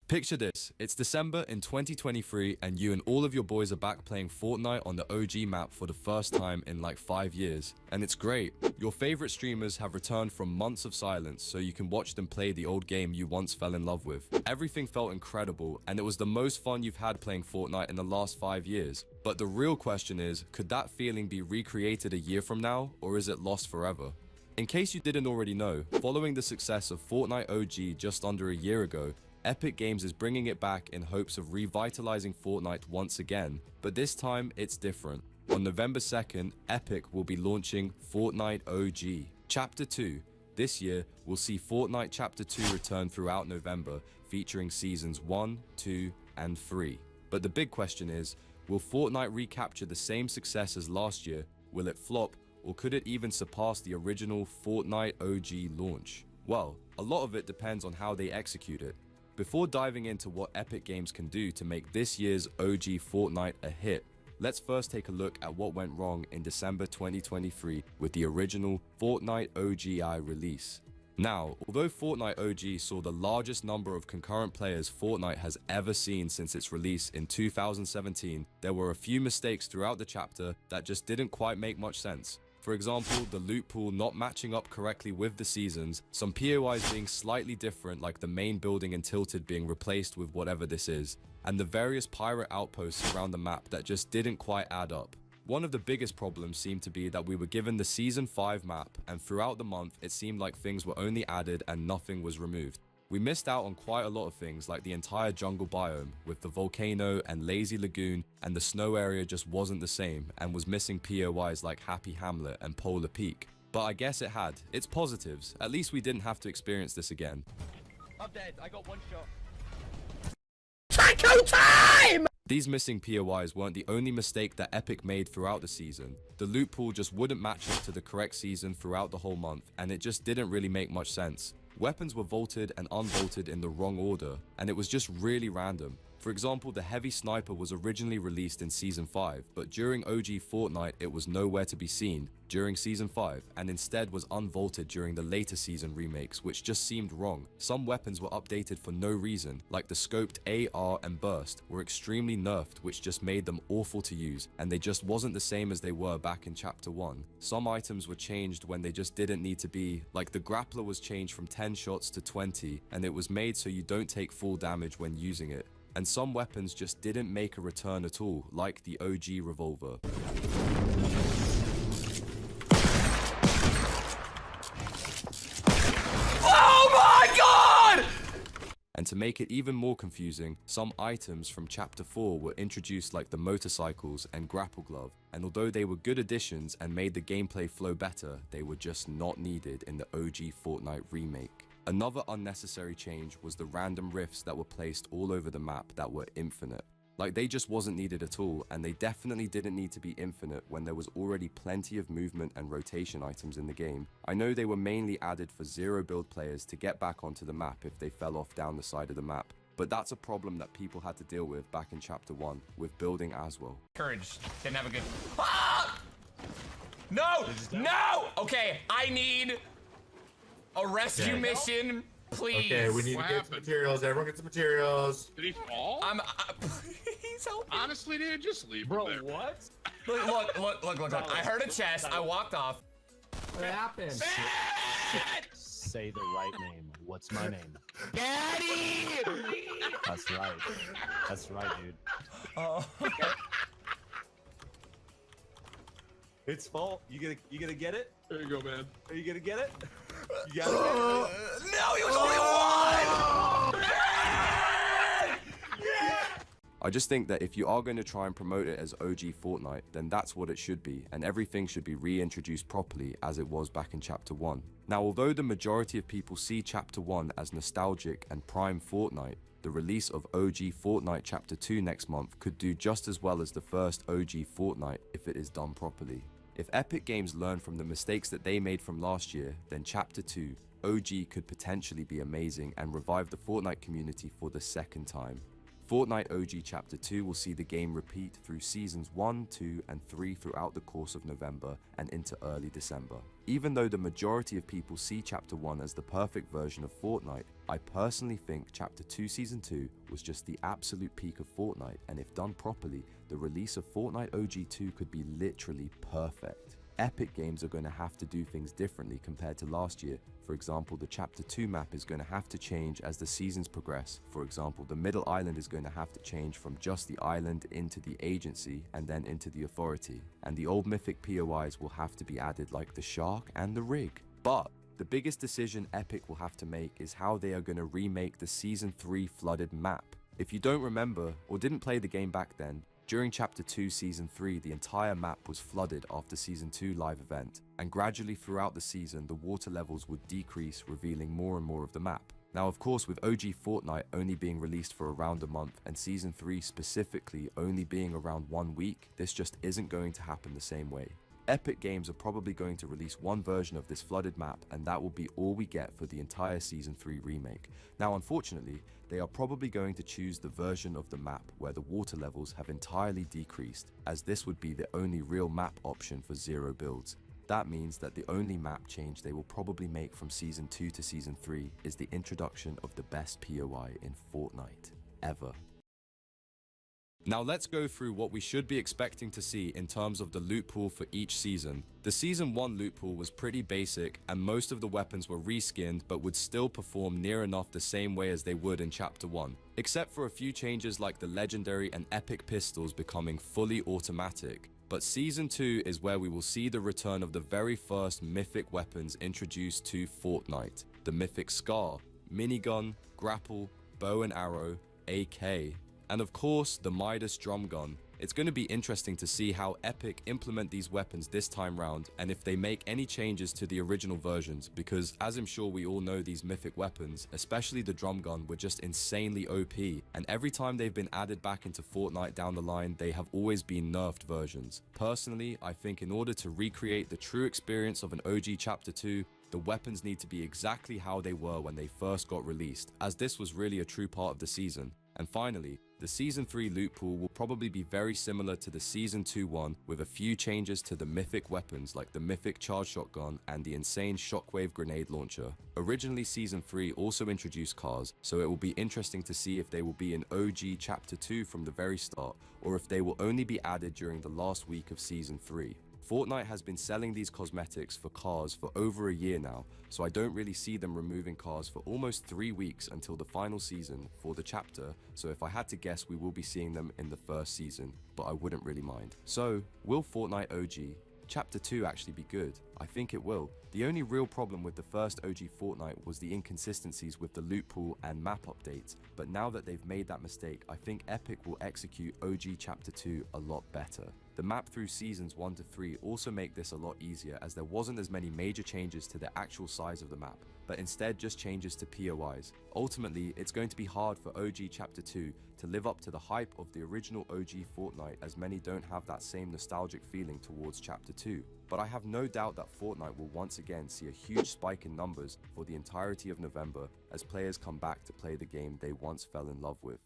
Picture this, it's December in 2023 and you and all of your boys are back playing Fortnite on the OG map for the first time in like 5 years. And it's great. Your favorite streamers have returned from months of silence so you can watch them play the old game you once fell in love with. Everything felt incredible and it was the most fun you've had playing Fortnite in the last 5 years. But the real question is, could that feeling be recreated a year from now or is it lost forever? In case you didn't already know, following the success of Fortnite OG just under a year ago, Epic Games is bringing it back in hopes of revitalizing Fortnite once again, but this time it's different. On November 2nd, Epic will be launching Fortnite OG. Chapter 2. This year, we'll see Fortnite Chapter 2 return throughout November, featuring Seasons 1, 2, and 3. But the big question is, will Fortnite recapture the same success as last year? Will it flop? Or could it even surpass the original Fortnite OG launch? Well, a lot of it depends on how they execute it. Before diving into what Epic Games can do to make this year's OG Fortnite a hit, let's first take a look at what went wrong in December 2023 with the original Fortnite OGI release. Now, although Fortnite OG saw the largest number of concurrent players Fortnite has ever seen since its release in 2017, there were a few mistakes throughout the chapter that just didn't quite make much sense. For example, the loot pool not matching up correctly with the seasons, some POIs being slightly different like the main building in Tilted being replaced with whatever this is, and the various pirate outposts around the map that just didn't quite add up. One of the biggest problems seemed to be that we were given the Season 5 map, and throughout the month it seemed like things were only added and nothing was removed. We missed out on quite a lot of things like the entire jungle biome, with the volcano and lazy lagoon, and the snow area just wasn't the same and was missing POIs like Happy Hamlet and Polar Peak. But I guess it had its positives, at least we didn't have to experience this again. I'm dead, I got one shot. Psycho time! These missing POIs weren't the only mistake that Epic made throughout the season. The loot pool just wouldn't match up to the correct season throughout the whole month, and it just didn't really make much sense. Weapons were vaulted and unvaulted in the wrong order, and it was just really random. For example, the heavy sniper was originally released in Season 5, but during OG Fortnite it was nowhere to be seen during Season 5, and instead was unvaulted during the later season remakes, which just seemed wrong. Some weapons were updated for no reason, like the scoped AR and burst were extremely nerfed, which just made them awful to use, and they just wasn't the same as they were back in Chapter 1. Some items were changed when they just didn't need to be, like the grappler was changed from 10 shots to 20, and it was made so you don't take full damage when using it. And some weapons just didn't make a return at all, like the OG revolver. Oh my god! And to make it even more confusing, some items from Chapter 4 were introduced like the motorcycles and grapple glove, and although they were good additions and made the gameplay flow better, they were just not needed in the OG Fortnite remake. Another unnecessary change was the random rifts that were placed all over the map that were infinite. Like, they just wasn't needed at all, and they definitely didn't need to be infinite when there was already plenty of movement and rotation items in the game. I know they were mainly added for zero build players to get back onto the map if they fell off down the side of the map, but that's a problem that people had to deal with back in Chapter 1, with building as well. Courage. Didn't have a good... Ah! No! No! Okay, I need a rescue mission, please. Okay, we need to get some materials. Everyone get some materials. Did he fall? Please help me. Honestly, dude, just leave Bro, him there. what? Look. I heard a chest. I walked off. What happened? Say the right name. What's my name? Daddy! That's right. That's right, dude. Oh. It's fault. You gonna get it? There you go, man. Are you gonna get it? You gotta get it. No, he was only one! I just think that if you are going to try and promote it as OG Fortnite, then that's what it should be, and everything should be reintroduced properly as it was back in Chapter 1. Now, although the majority of people see Chapter 1 as nostalgic and prime Fortnite, the release of OG Fortnite Chapter 2 next month could do just as well as the first OG Fortnite if it is done properly. If Epic Games learn from the mistakes that they made from last year, then Chapter 2, OG could potentially be amazing and revive the Fortnite community for the second time. Fortnite OG Chapter 2 will see the game repeat through Seasons 1, 2, and 3 throughout the course of November and into early December. Even though the majority of people see Chapter 1 as the perfect version of Fortnite, I personally think Chapter 2 Season 2 was just the absolute peak of Fortnite, and if done properly, the release of Fortnite OG 2 could be literally perfect. Epic Games are going to have to do things differently compared to last year. For example, the Chapter 2 map is going to have to change as the seasons progress. For example, the Middle Island is going to have to change from just the island into the agency and then into the authority. And the old mythic POIs will have to be added like the shark and the rig. But the biggest decision Epic will have to make is how they are going to remake the Season 3 flooded map. If you don't remember or didn't play the game back then, during Chapter 2 Season 3, the entire map was flooded after Season 2 live event, and gradually throughout the season, the water levels would decrease, revealing more and more of the map. Now of course, with OG Fortnite only being released for around a month, and Season 3 specifically only being around 1 week, this just isn't going to happen the same way. Epic Games are probably going to release one version of this flooded map, and that will be all we get for the entire Season 3 remake. Now unfortunately, they are probably going to choose the version of the map where the water levels have entirely decreased, as this would be the only real map option for zero builds. That means that the only map change they will probably make from Season 2 to Season 3 is the introduction of the best POI in Fortnite ever. Now let's go through what we should be expecting to see in terms of the loot pool for each season. The Season 1 loot pool was pretty basic, and most of the weapons were reskinned but would still perform near enough the same way as they would in Chapter 1, except for a few changes like the legendary and epic pistols becoming fully automatic. But Season 2 is where we will see the return of the very first mythic weapons introduced to Fortnite. The mythic Scar, minigun, grapple, bow and arrow, AK, and of course, the Midas drum gun. It's going to be interesting to see how Epic implement these weapons this time round, and if they make any changes to the original versions, because as I'm sure we all know, these mythic weapons, especially the drum gun, were just insanely OP, and every time they've been added back into Fortnite down the line, they have always been nerfed versions. Personally, I think in order to recreate the true experience of an OG Chapter 2, the weapons need to be exactly how they were when they first got released, as this was really a true part of the season. And finally, the Season 3 loot pool will probably be very similar to the Season 2 one, with a few changes to the mythic weapons like the mythic charge shotgun and the insane shockwave grenade launcher. Originally, Season 3 also introduced cars, so it will be interesting to see if they will be in OG Chapter 2 from the very start, or if they will only be added during the last week of Season 3. Fortnite has been selling these cosmetics for cars for over a year now, so I don't really see them removing cars for almost 3 weeks until the final season for the chapter, so if I had to guess, we will be seeing them in the first season, but I wouldn't really mind. So, will Fortnite OG Chapter 2 actually be good? I think it will. The only real problem with the first OG Fortnite was the inconsistencies with the loot pool and map updates, but now that they've made that mistake, I think Epic will execute OG Chapter 2 a lot better. The map through Seasons 1 to 3 also make this a lot easier, as there wasn't as many major changes to the actual size of the map, but instead just changes to POIs. Ultimately, it's going to be hard for OG Chapter 2 to live up to the hype of the original OG Fortnite, as many don't have that same nostalgic feeling towards Chapter 2. But I have no doubt that Fortnite will once again see a huge spike in numbers for the entirety of November as players come back to play the game they once fell in love with.